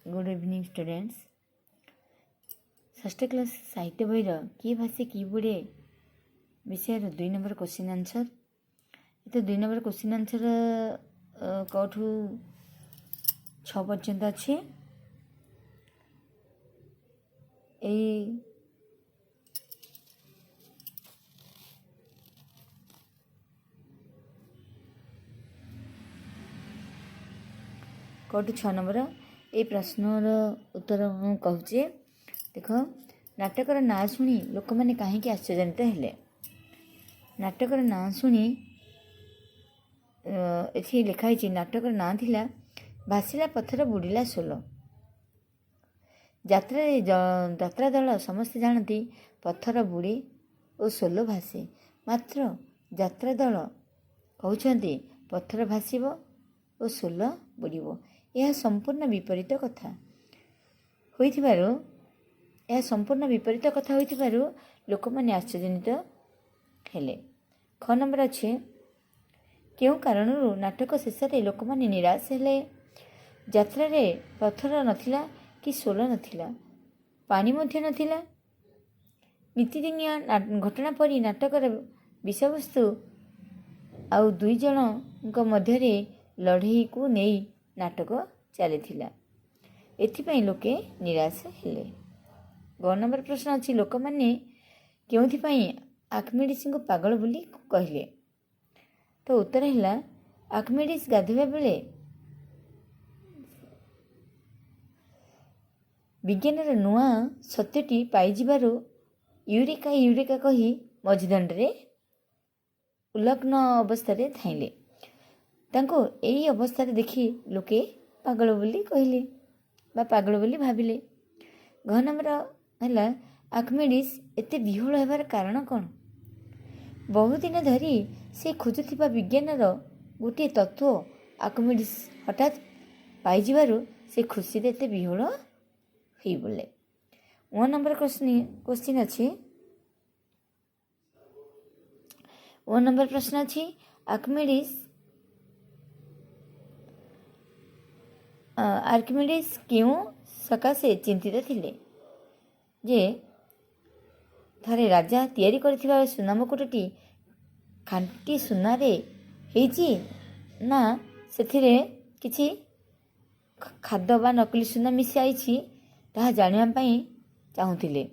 Good evening students. षष्ठ class साहित्य बहिर किए भाषे कि बुड़े विषय 2 नंबर क्वेश्चन आंसर। ये 2 नंबर क्वेश्चन आंसर कौठू 6 पर्यंत अच्छे। कौटू 6 नंबर ये प्रश्नर उत्तर मुझे देख। नाटकर ना शुणी लोक मैंने कहीं आश्चर्यजनित हेले। नाटकर ना शुणी ये लिखाई नाटकर ना थिला भासिला पथर बुड़िला सोल। यात्रा दल समस्ते जानती पथर बुड़े और सोल भासे, मात्र यात्रा दल कहते पथर भासीब और सोल बुड़ीब। यह संपूर्ण विपरीत कथा होइथिबारु लोक मैंने आश्चर्यजनित हेले। ख नंबर अच्छे क्यों कारण नाटक शेष में लोक मैंने निराश हेले। यात्रा रे पथर नथिला कि सोल नथिला, पानी मध्य नथिला। नीतिदिनिया घटना परी नाटकर विषयवस्तु आउ 2 जन मध्य लड़ई को नहीं नाटक चली एथिपाई लोके निराश हेले। ग नंबर प्रश्न अच्छी लोक मैंने क्योंथिपाई आर्किमिडीज को पागल बोली कहले। तो उत्तर है आर्किमिडीज गाधोवा बेले विज्ञान नुआ सत्यटी पाइबारू यूरिका यूरिका कही मझीदंडे उल्लग्न अवस्था थाइले। तांको यही अवस्था देखी लोके पागल बोली कहले बा पागल बोली भाविले। घ नंबर है आर्किमिडीज एते विह्वल होबार कारण कौन। बहुदिन धरी से खोजुथिबा विज्ञानर गोटे तत्व आर्किमिडीज हठात पाइबारू से खुशी एते विह्वल हो बोले। 1 नंबर क्वेश्चन अच्छी 1 नंबर प्रश्न अच्छी आर्किमिडीज क्यों सकाशे चिंतित थिले जे थरे राजा तैयारी करथिबा सुना मुकुटटी खांटी सुनारे हेची ना सेथिरे किछि खाद्य बा नकली सुना मिसी आइछि ताहा जानिबा पई चाहुथिले।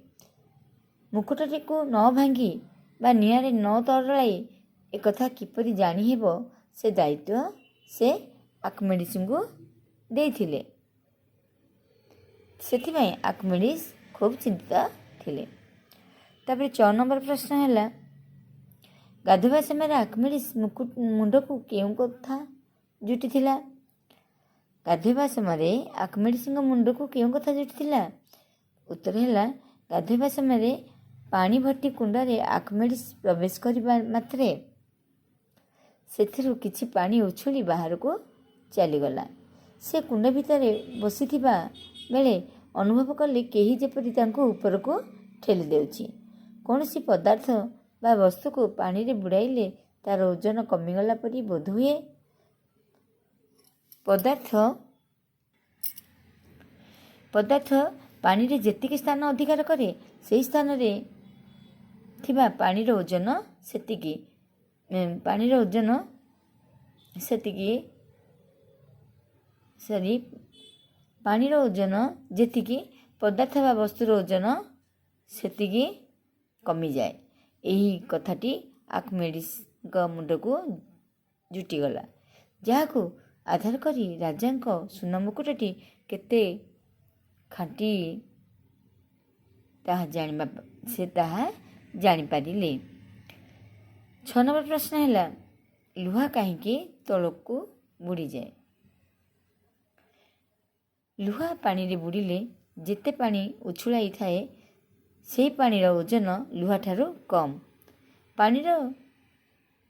मुकुटटी को न भांगी बा निआरे न तरलाई एक कथा किपरि जानी हेबो से दायित्व से आर्किमिडीज को देइथिले। सेथिबाई आर्किमिडीज खूब चिंतित थिले। तापर 4 नंबर प्रश्न है गाधोवा समय आर्किमिडीज मुंड को केउं कथा जुटी थिला। गाधोवा समय आर्किमिडीज मुंड को केउं कथा जुटी थिला। उत्तर है गाधोवा समय पानी भर्ती कुंडे आर्किमिडीज प्रवेश करबा मात्रे सेथिरु किछि पानी उछुली बाहर को चलीगला। से कुंड भितर बसिथिबा बेले अनुभव कले केही जेपरि तांको ऊपर को ठेली देउछि। कौनसी पदार्थ बा वस्तु को पानी रे बुड़ाइले तार ओजन कमिगला परी बोध हुए। पदार्थ पानी रे जेतिकी स्थान अधिकार करे सेही स्थान रे थिबा पानीर ओजन सेतिकी पानीर ओजन जेतिकी पदार्थ बा वस्तुर ओजन सेतिकी कमी जाए। यही कथाटी आर्किमिडीज मुंड को जुटीगला, जहाकू आधार करी राजांक सुना मुकुटटी केते खांटी ताहा जानी पारिले। 6 नंबर प्रश्न है लुहा कहीं तलक को बुड़ी जाए। लुहा पानी रे बुड़िले जेते पानी उछुलाई थाए से पानीर ओजन लुहा ठारू कम। पानीर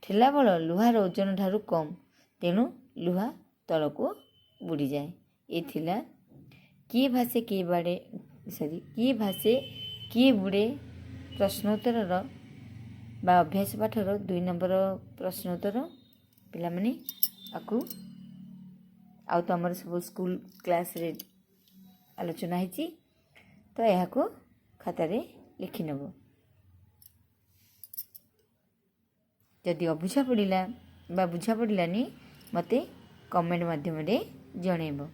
ठेला बल लुहार ओजन ठारू कम, तेणु लुहा तल को बुड़ी जाए। ये थिला किए भाषे किए बुड़े प्रश्नोत्तर बा अभ्यास पाठर 2 नंबर प्रश्नोत्तर। पिला माने आकु आउ तो हमर सब स्कूल क्लास रे ଆଲୋଚନା ହେଇଛି। ତ ଏହାକୁ ଖାତାରେ ଲେଖିନେବ। ଯଦି ଅବୁଝା ପଡ଼ିଲା ବା ବୁଝା ପଡ଼ିଲାନି ମୋତେ କମେଣ୍ଟ ମାଧ୍ୟମରେ ଜଣାଇବ।